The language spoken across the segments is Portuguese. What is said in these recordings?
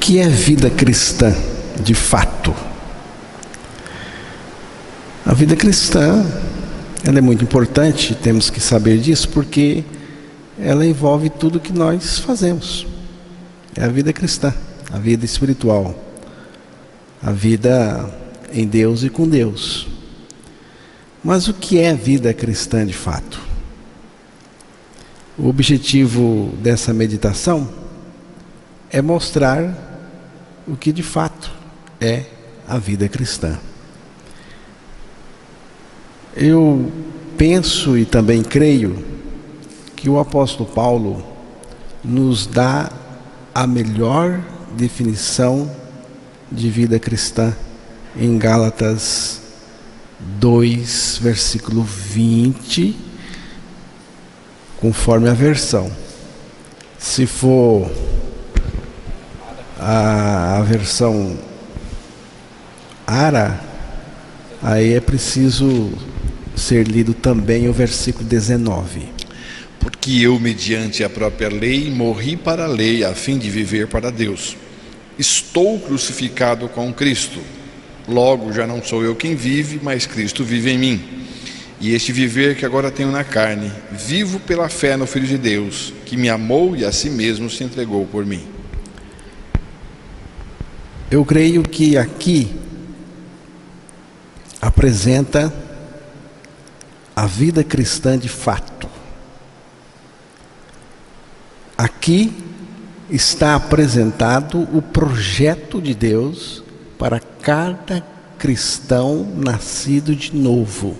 que é vida cristã, de fato? A vida cristã, ela é muito importante, temos que saber disso, porque ela envolve tudo que nós fazemos. É a vida cristã, a vida espiritual, a vida em Deus e com Deus. Mas o que é vida cristã de fato? O objetivo dessa meditação é mostrar o que de fato é a vida cristã. Eu penso e também creio que o apóstolo Paulo nos dá a melhor definição de vida cristã em Gálatas 2, versículo 20, conforme a versão. Se for a versão ARA, aí é preciso ser lido também o versículo 19. Porque eu, mediante a própria lei, morri para a lei, a fim de viver para Deus. Estou crucificado com Cristo. Logo, já não sou eu quem vive, mas Cristo vive em mim. E este viver que agora tenho na carne, vivo pela fé no Filho de Deus, que me amou e a si mesmo se entregou por mim. Eu creio que aqui apresenta a vida cristã de fato. Aqui está apresentado o projeto de Deus para cada cristão nascido de novo,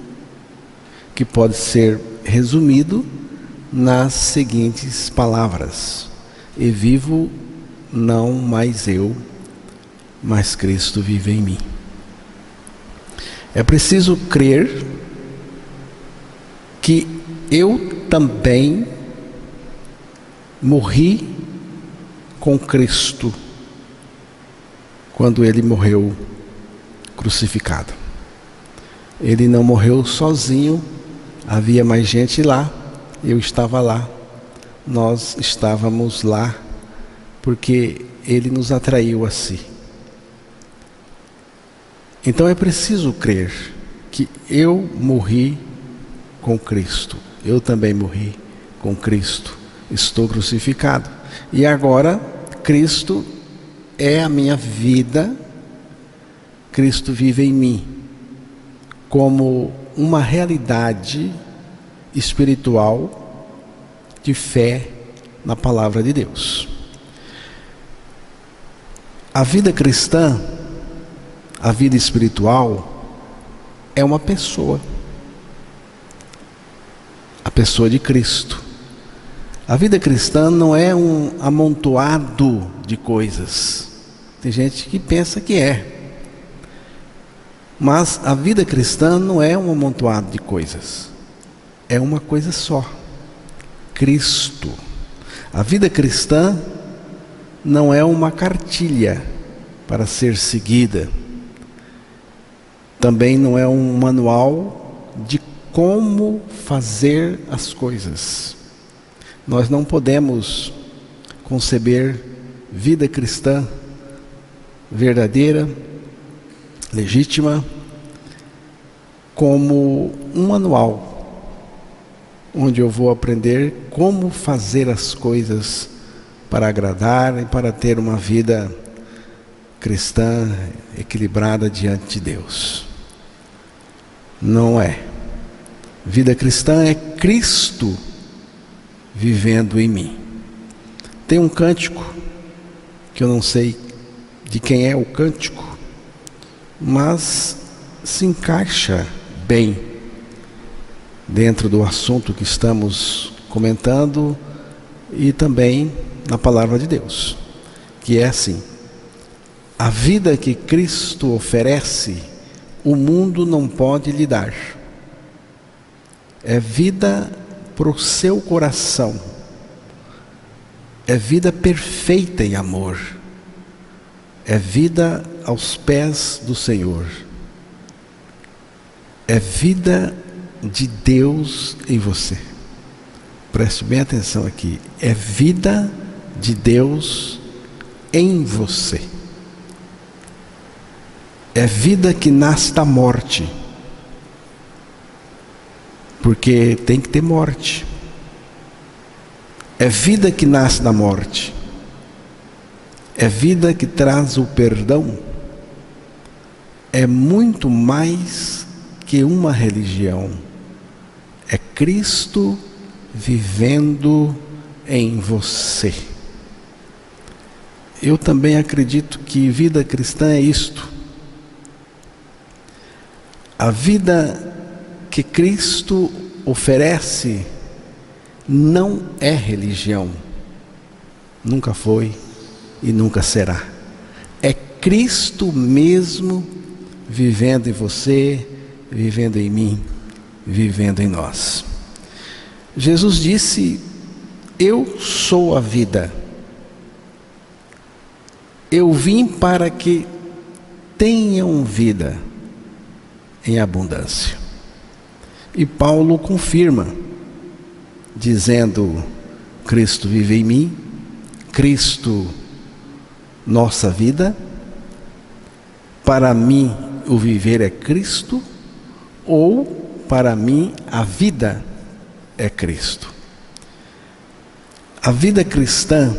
que pode ser resumido nas seguintes palavras: e vivo não mais eu, mas Cristo vive em mim. É preciso crer que eu também morri com Cristo quando Ele morreu crucificado. Ele não morreu sozinho, havia mais gente lá, eu estava lá, nós estávamos lá, porque Ele nos atraiu a si. Então é preciso crer que eu morri com Cristo, eu também morri com Cristo, estou crucificado. E agora Cristo é a minha vida, Cristo vive em mim, como uma realidade espiritual de fé na palavra de Deus. A vida cristã, a vida espiritual, é uma pessoa. A pessoa de Cristo. A vida cristã não é um amontoado de coisas. Tem gente que pensa que é. Mas a vida cristã não é um amontoado de coisas. É uma coisa só. Cristo. A vida cristã não é uma cartilha para ser seguida. Também não é um manual de como fazer as coisas. Nós não podemos conceber vida cristã verdadeira, legítima, como um manual, onde eu vou aprender como fazer as coisas para agradar e para ter uma vida cristã equilibrada diante de Deus. Não é. Vida cristã é Cristo vivendo em mim. Tem um cântico, que eu não sei de quem é o cântico, mas se encaixa bem dentro do assunto que estamos comentando e também na palavra de Deus, que é assim: a vida que Cristo oferece, o mundo não pode lhe dar. É vida para o seu coração. É vida perfeita em amor. É vida aos pés do Senhor. É vida de Deus em você. Preste bem atenção aqui. É vida de Deus em você. É vida que nasce da morte, porque tem que ter morte. É vida que nasce da morte. É vida que traz o perdão. É muito mais que uma religião. É Cristo vivendo em você. Eu também acredito que vida cristã é isto. A vida que Cristo oferece não é religião. Nunca foi e nunca será. É Cristo mesmo vivendo em você, vivendo em mim, vivendo em nós. Jesus disse: eu sou a vida. Eu vim para que tenham vida em abundância. E Paulo confirma, dizendo: Cristo vive em mim, Cristo, nossa vida. Para mim o viver é Cristo, ou para mim a vida é Cristo. A vida cristã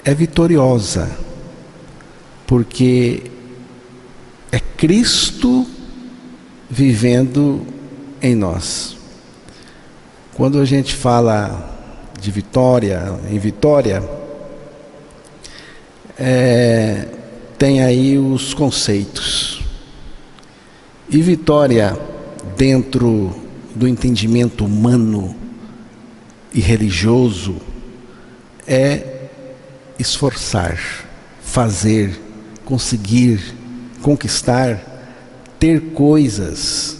é vitoriosa, porque é Cristo vivendo em nós. Quando a gente fala de vitória, em vitória, tem aí os conceitos. E vitória, dentro do entendimento humano e religioso, é esforçar, fazer, conseguir, conquistar, ter coisas,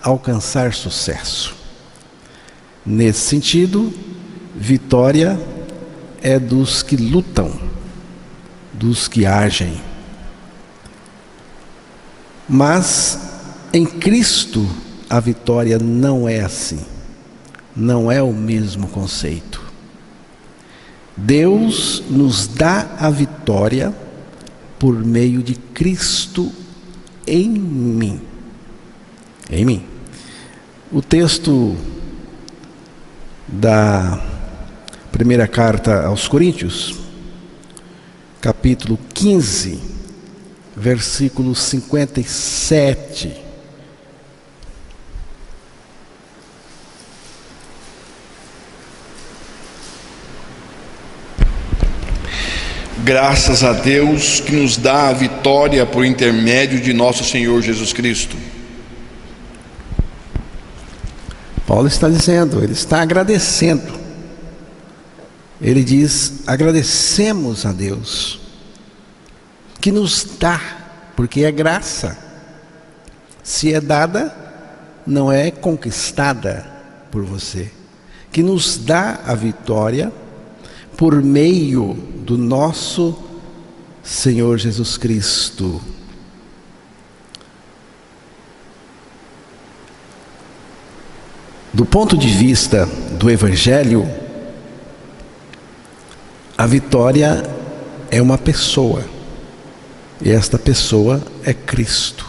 alcançar sucesso. Nesse sentido, vitória é dos que lutam, dos que agem. Mas em Cristo a vitória não é assim, não é o mesmo conceito. Deus nos dá a vitória por meio de Cristo em mim. Em mim. O texto da primeira carta aos Coríntios, capítulo 15, versículo 57. Graças a Deus que nos dá a vitória por intermédio de nosso Senhor Jesus Cristo. Paulo está dizendo, ele está agradecendo. Ele diz: agradecemos a Deus que nos dá, porque é graça. Se é dada, não é conquistada por você. Que nos dá a vitória por meio do nosso Senhor Jesus Cristo. Do ponto de vista do Evangelho, a vitória é uma pessoa, e esta pessoa é Cristo.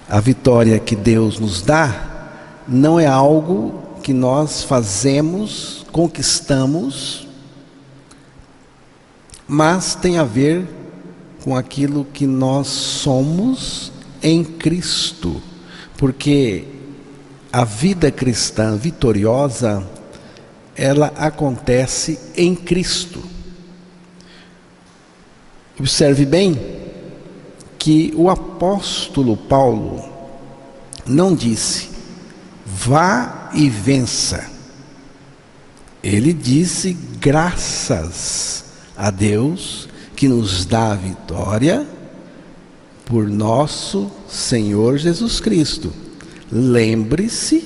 A vitória que Deus nos dá não é algo que nós fazemos, conquistamos, mas tem a ver com aquilo que nós somos em Cristo, porque a vida cristã vitoriosa, ela acontece em Cristo. Observe bem que o apóstolo Paulo não disse: vá e vença. Ele disse: graças a Deus que nos dá a vitória por nosso Senhor Jesus Cristo. Lembre-se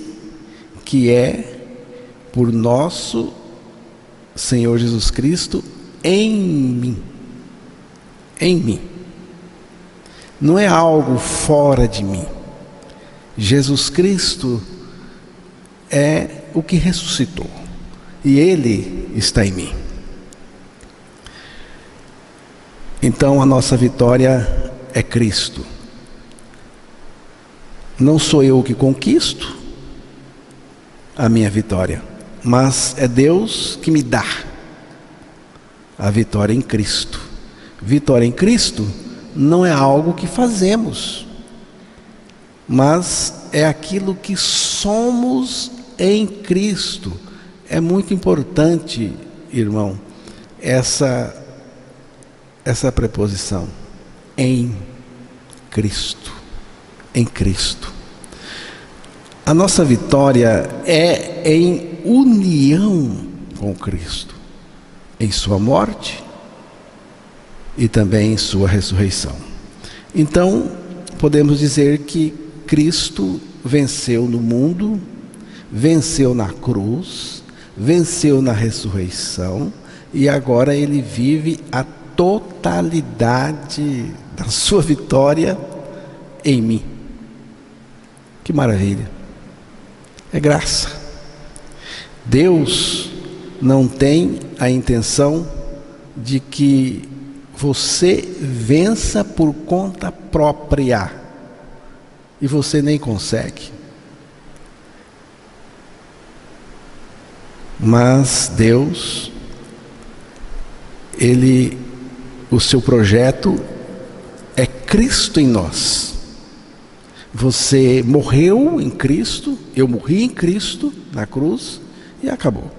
que é por nosso Senhor Jesus Cristo em mim. Em mim. Não é algo fora de mim. Jesus Cristo é o que ressuscitou, e Ele está em mim. Então a nossa vitória é Cristo. Não sou eu que conquisto a minha vitória, mas é Deus que me dá a vitória em Cristo. Vitória em Cristo não é algo que fazemos, mas é aquilo que somos em Cristo. É muito importante, irmão, essa preposição, em Cristo. Em Cristo. A nossa vitória é em união com Cristo, em sua morte e também em sua ressurreição. Então, podemos dizer que Cristo venceu no mundo, venceu na cruz, venceu na ressurreição, e agora Ele vive a totalidade da sua vitória em mim. Que maravilha! É graça. Deus não tem a intenção de que você vença por conta própria, e você nem consegue. Mas Deus, o seu projeto é Cristo em nós. Você morreu em Cristo, eu morri em Cristo na cruz e acabou.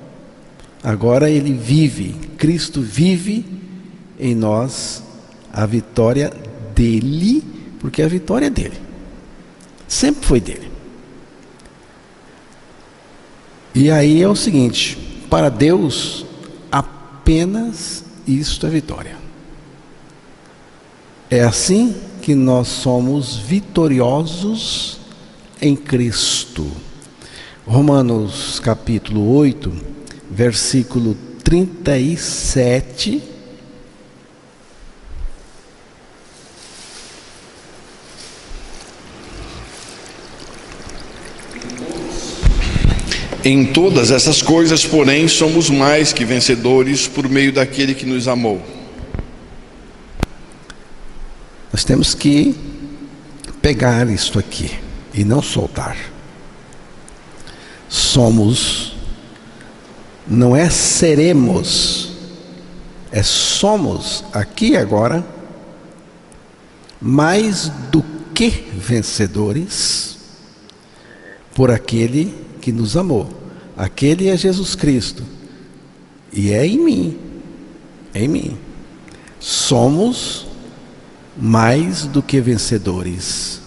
Agora Ele vive, Cristo vive em nós a vitória dele, porque a vitória é dele, sempre foi dele. E aí é o seguinte: para Deus apenas isto é vitória. É assim que nós somos vitoriosos em Cristo. Romanos capítulo 8, versículo 37. Em todas essas coisas, porém, somos mais que vencedores por meio daquele que nos amou. Nós temos que pegar isto aqui e não soltar. Somos, não é seremos, é somos aqui e agora mais do que vencedores por aquele que nos amou. Aquele é Jesus Cristo e é em mim, é em mim. Somos mais do que vencedores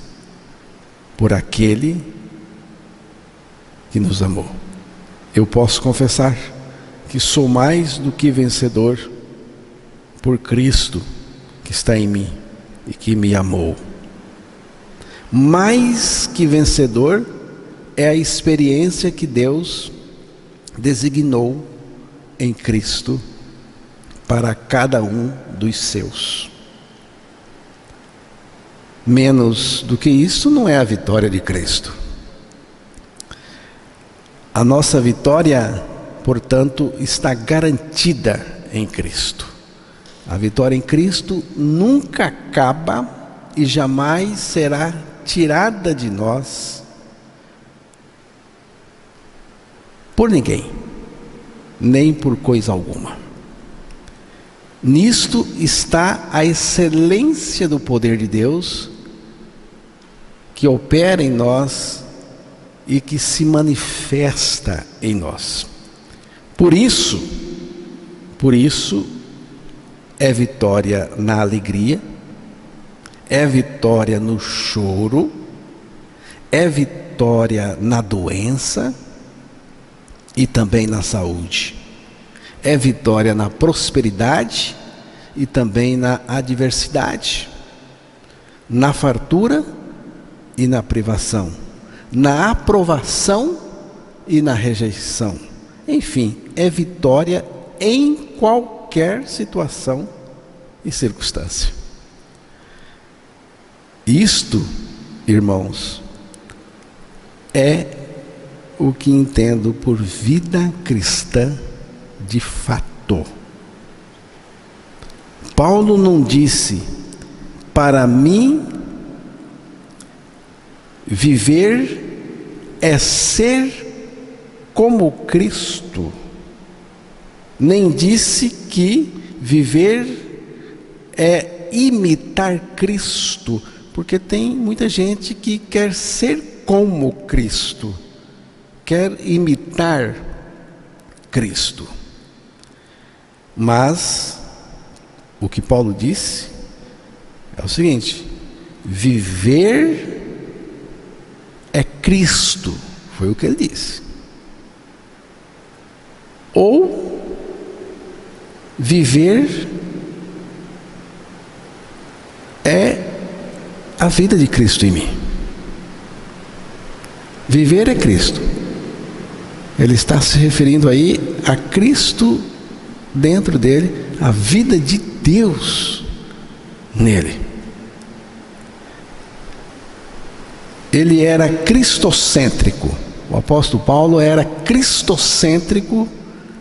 por aquele que nos amou. Eu posso confessar que sou mais do que vencedor por Cristo que está em mim e que me amou. Mais que vencedor é a experiência que Deus designou em Cristo para cada um dos seus. Menos do que isso não é a vitória de Cristo. A nossa vitória, portanto, está garantida em Cristo. A vitória em Cristo nunca acaba e jamais será tirada de nós por ninguém, nem por coisa alguma. Nisto está a excelência do poder de Deus, que opera em nós e que se manifesta em nós. Por isso é vitória na alegria, é vitória no choro, é vitória na doença e também na saúde. É vitória na prosperidade e também na adversidade, na fartura e na privação, na aprovação e na rejeição. Enfim, é vitória em qualquer situação e circunstância. Isto, irmãos, é o que entendo por vida cristã de fato. Paulo não disse: para mim, viver é ser como Cristo. Nem disse que viver é imitar Cristo, porque tem muita gente que quer ser como Cristo, quer imitar Cristo. Mas o que Paulo disse é o seguinte: viver é Cristo, foi o que ele disse. Ou viver é a vida de Cristo em mim. Viver é Cristo. Ele está se referindo aí a Cristo dentro dele, a vida de Deus nele. Ele era cristocêntrico. O apóstolo Paulo era cristocêntrico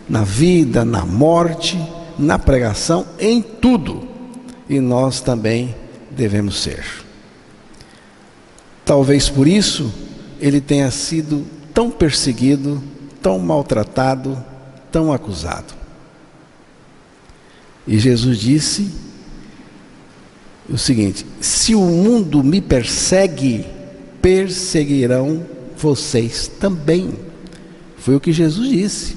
na vida, na morte, na pregação, em tudo. E nós também devemos ser. Talvez por isso ele tenha sido tão perseguido, tão maltratado, tão acusado. E Jesus disse o seguinte: se o mundo me persegue, perseguirão vocês também. Foi o que Jesus disse.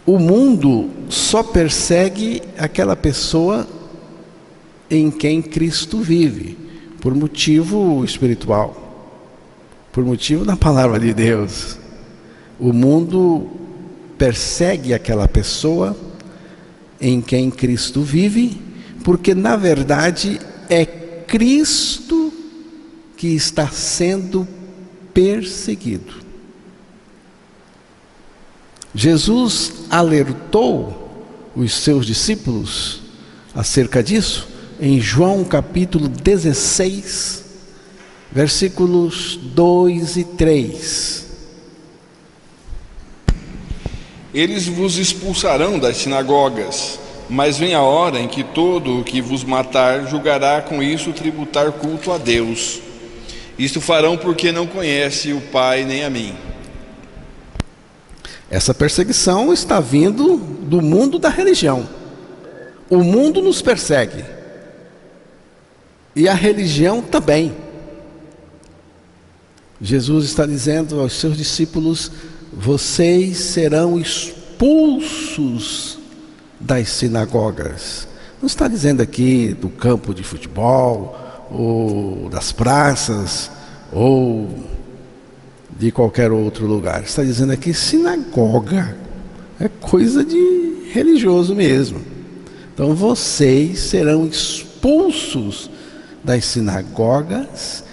O mundo só persegue aquela pessoa em quem Cristo vive, por motivo espiritual, por motivo da palavra de Deus. O mundo persegue aquela pessoa em quem Cristo vive, porque na verdade é Cristo que está sendo perseguido. Jesus alertou os seus discípulos acerca disso em João capítulo 16, versículos 2 e 3. Eles vos expulsarão das sinagogas, mas vem a hora em que todo o que vos matar julgará com isso tributar culto a Deus. Isto farão porque não conhece o Pai nem a mim. Essa perseguição está vindo do mundo da religião. O mundo nos persegue. E a religião também. Jesus está dizendo aos seus discípulos: vocês serão expulsos das sinagogas. Não está dizendo aqui do campo de futebol, ou das praças, ou de qualquer outro lugar. Está dizendo aqui sinagoga. É coisa de religioso mesmo. Então vocês serão expulsos das sinagogas,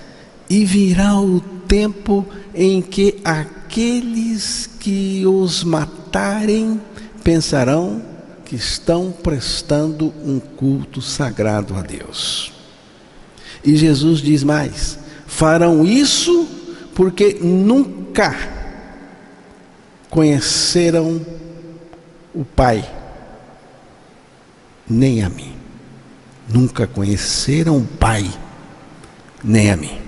e virá o tempo em que aqueles que os matarem pensarão que estão prestando um culto sagrado a Deus. E Jesus diz mais: farão isso porque nunca conheceram o Pai, nem a mim. Nunca conheceram o Pai, nem a mim.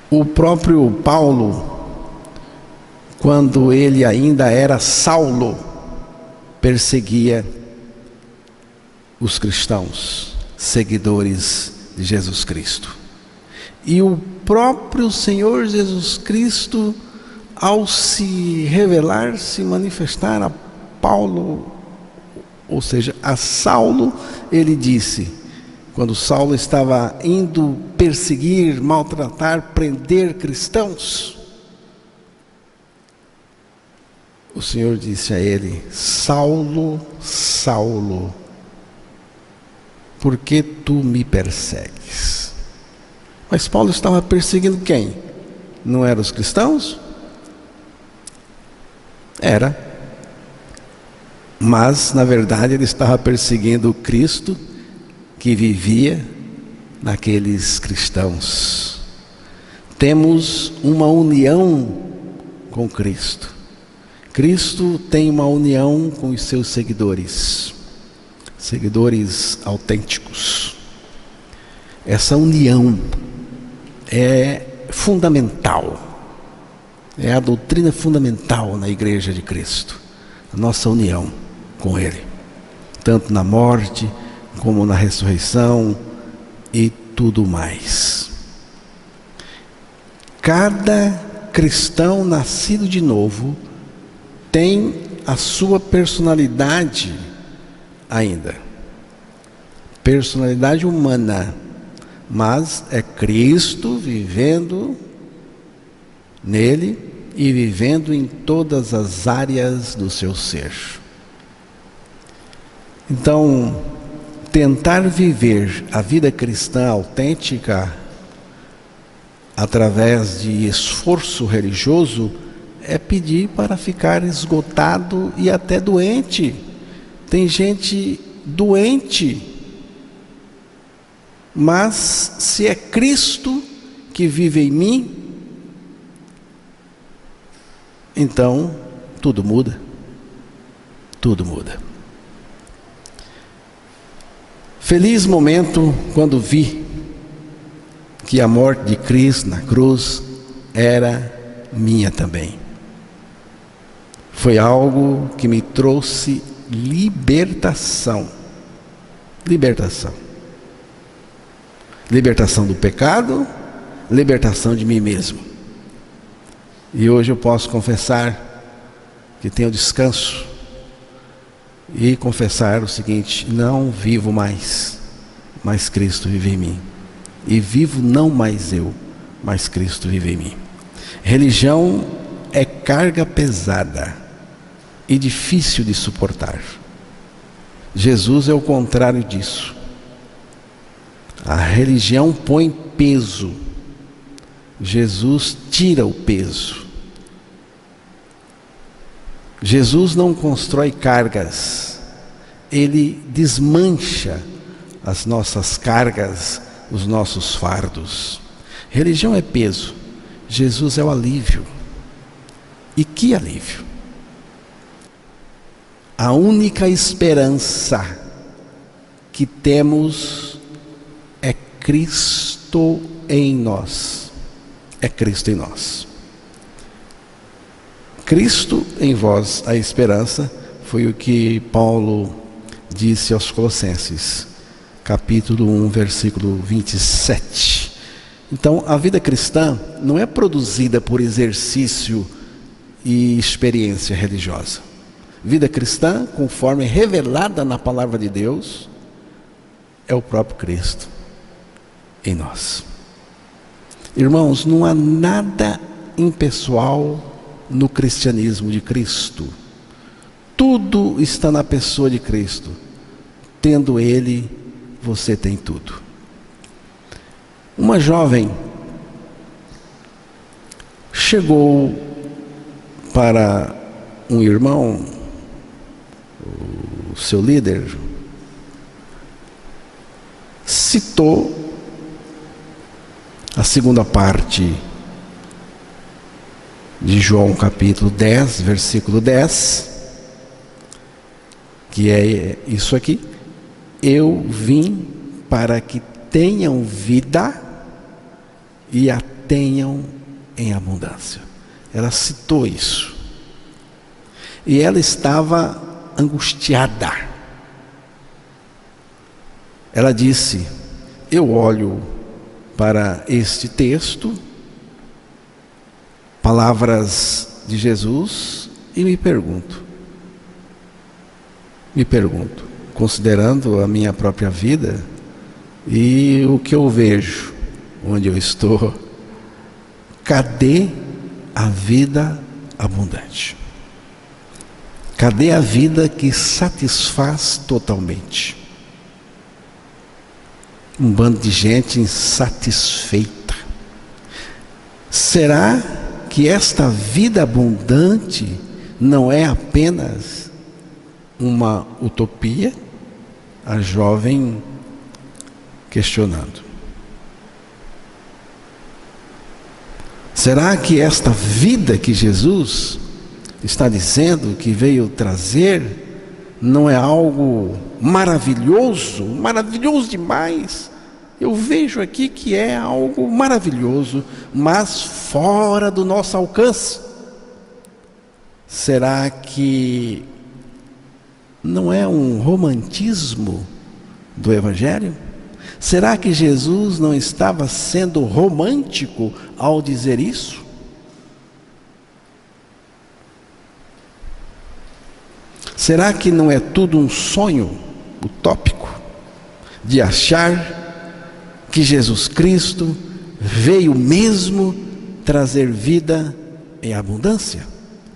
O próprio Paulo, quando ele ainda era Saulo, perseguia os cristãos, seguidores de Jesus Cristo. E o próprio Senhor Jesus Cristo, ao se revelar, se manifestar a Paulo, ou seja, a Saulo, ele disse, quando Saulo estava indo perseguir, maltratar, prender cristãos, o Senhor disse a ele: Saulo, Saulo, por que tu me persegues? Mas Paulo estava perseguindo quem? Não eram os cristãos? Era. Mas, na verdade, ele estava perseguindo o Cristo que vivia naqueles cristãos. Temos uma união com Cristo. Cristo tem uma união com os seus seguidores. seguidores autênticos. Essa união é fundamental. É a doutrina fundamental na Igreja de Cristo. A nossa união com Ele. Tanto na morte, como na ressurreição e tudo mais. Cada cristão nascido de novo tem a sua personalidade ainda. Personalidade humana. Mas é Cristo vivendo nele e vivendo em todas as áreas do seu ser. Então, tentar viver a vida cristã autêntica através de esforço religioso é pedir para ficar esgotado e até doente. Tem gente doente, mas se é Cristo que vive em mim, então tudo muda. Tudo muda. Feliz momento quando vi que a morte de Cristo na cruz era minha também. Foi algo que me trouxe libertação. Libertação. Libertação do pecado, libertação de mim mesmo. E hoje eu posso confessar que tenho descanso e confessar o seguinte: não vivo mais, mas Cristo vive em mim. E vivo não mais eu, mas Cristo vive em mim. Religião é carga pesada e difícil de suportar. Jesus é o contrário disso. A religião põe peso. Jesus tira o peso. Jesus não constrói cargas. Ele desmancha as nossas cargas, os nossos fardos. Religião é peso. Jesus é o alívio. E que alívio! A única esperança que temos é Cristo em nós. É Cristo em nós. Cristo em vós, a esperança, foi o que Paulo disse aos Colossenses, capítulo 1, versículo 27. Então, a vida cristã não é produzida por exercício e experiência religiosa. Vida cristã, conforme revelada na palavra de Deus, é o próprio Cristo em nós. Irmãos, não há nada impessoal no cristianismo de Cristo. Tudo está na pessoa de Cristo. Tendo Ele, você tem tudo. Uma jovem chegou para um irmão, o seu líder, citou a segunda parte de João capítulo 10, versículo 10, que é isso aqui: eu vim para que tenham vida e a tenham em abundância. Ela citou isso. E ela estava angustiada. Ela disse: eu olho para este texto, palavras de Jesus, e me pergunto, considerando a minha própria vida e o que eu vejo, onde eu estou, cadê a vida abundante? Cadê a vida que satisfaz totalmente? Um bando de gente insatisfeita. Será que esta vida abundante não é apenas uma utopia? A jovem questionando. Será que esta vida que Jesus está dizendo que veio trazer não é algo maravilhoso, maravilhoso demais? Eu vejo aqui que é algo maravilhoso, mas fora do nosso alcance. Será que não é um romantismo do Evangelho? Será que Jesus não estava sendo romântico ao dizer isso? Será que não é tudo um sonho utópico de achar que Jesus Cristo veio mesmo trazer vida em abundância?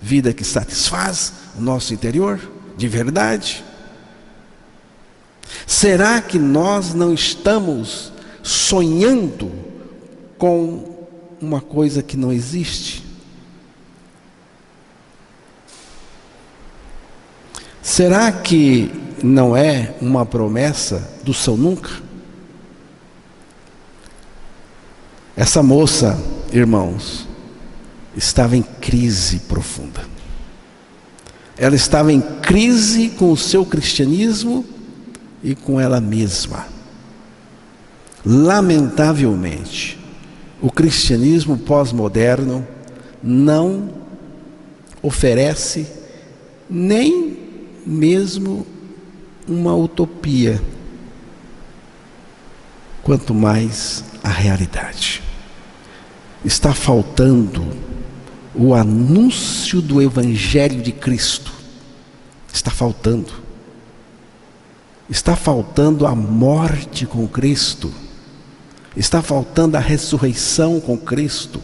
Vida que satisfaz o nosso interior de verdade? Será que nós não estamos sonhando com uma coisa que não existe? Será que não é uma promessa do São Nunca? Essa moça, irmãos, estava em crise profunda. Ela estava em crise com o seu cristianismo e com ela mesma. Lamentavelmente, o cristianismo pós-moderno não oferece nem mesmo uma utopia, quanto mais a realidade. Está faltando o anúncio do Evangelho de Cristo. Está faltando. Está faltando a morte com Cristo. Está faltando a ressurreição com Cristo.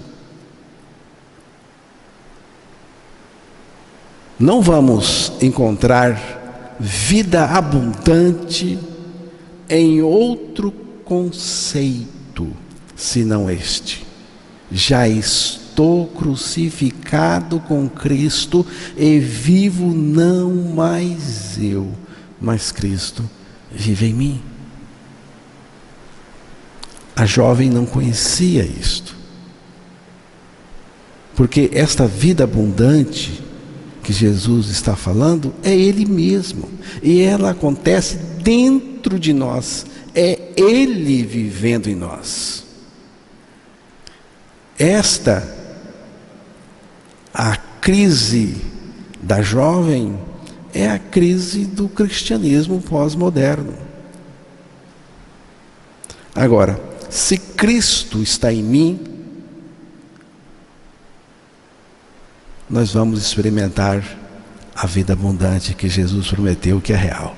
Não vamos encontrar vida abundante em outro conceito, senão este. Já estou crucificado com Cristo e vivo não mais eu, mas Cristo vive em mim. A jovem não conhecia isto, porque esta vida abundante que Jesus está falando é Ele mesmo, e ela acontece dentro de nós, é Ele vivendo em nós. A crise da jovem é a crise do cristianismo pós-moderno. Agora, se Cristo está em mim, nós vamos experimentar a vida abundante que Jesus prometeu, que é real,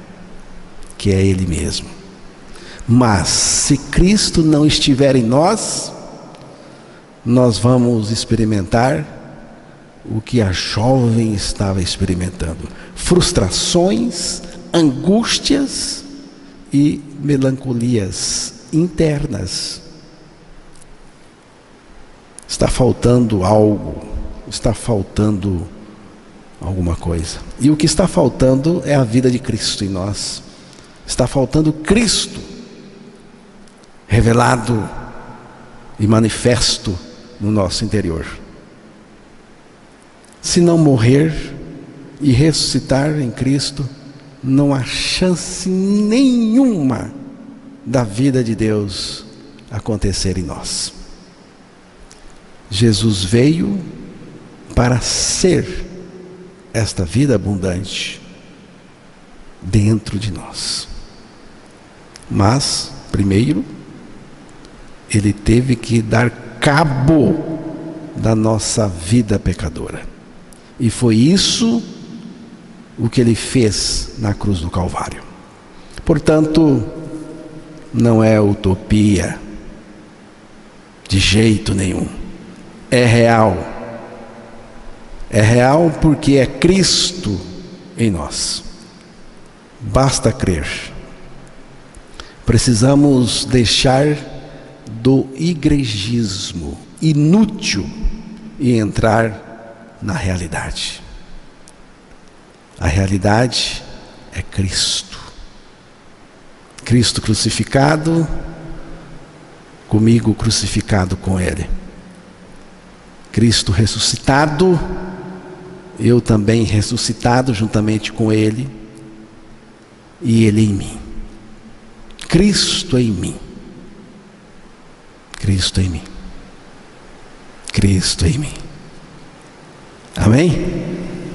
que é Ele mesmo. Mas se Cristo não estiver em nós, nós vamos experimentar o que a jovem estava experimentando: frustrações, angústias e melancolias internas. Está faltando algo, está faltando alguma coisa. E o que está faltando é a vida de Cristo em nós. Está faltando Cristo revelado e manifesto no nosso interior. Se não morrer e ressuscitar em Cristo, não há chance nenhuma da vida de Deus acontecer em nós. Jesus veio para ser esta vida abundante dentro de nós. Mas, primeiro, Ele teve que dar cabo da nossa vida pecadora. E foi isso o que Ele fez na cruz do Calvário. Portanto, não é utopia, de jeito nenhum. É real. É real porque é Cristo em nós. Basta crer. Precisamos deixar do igrejismo inútil e entrar na realidade. A realidade é Cristo. Cristo crucificado, comigo crucificado com Ele. Cristo ressuscitado, eu também ressuscitado juntamente com Ele, e Ele em mim. Cristo em mim. Cristo em mim. Cristo em mim. Amém?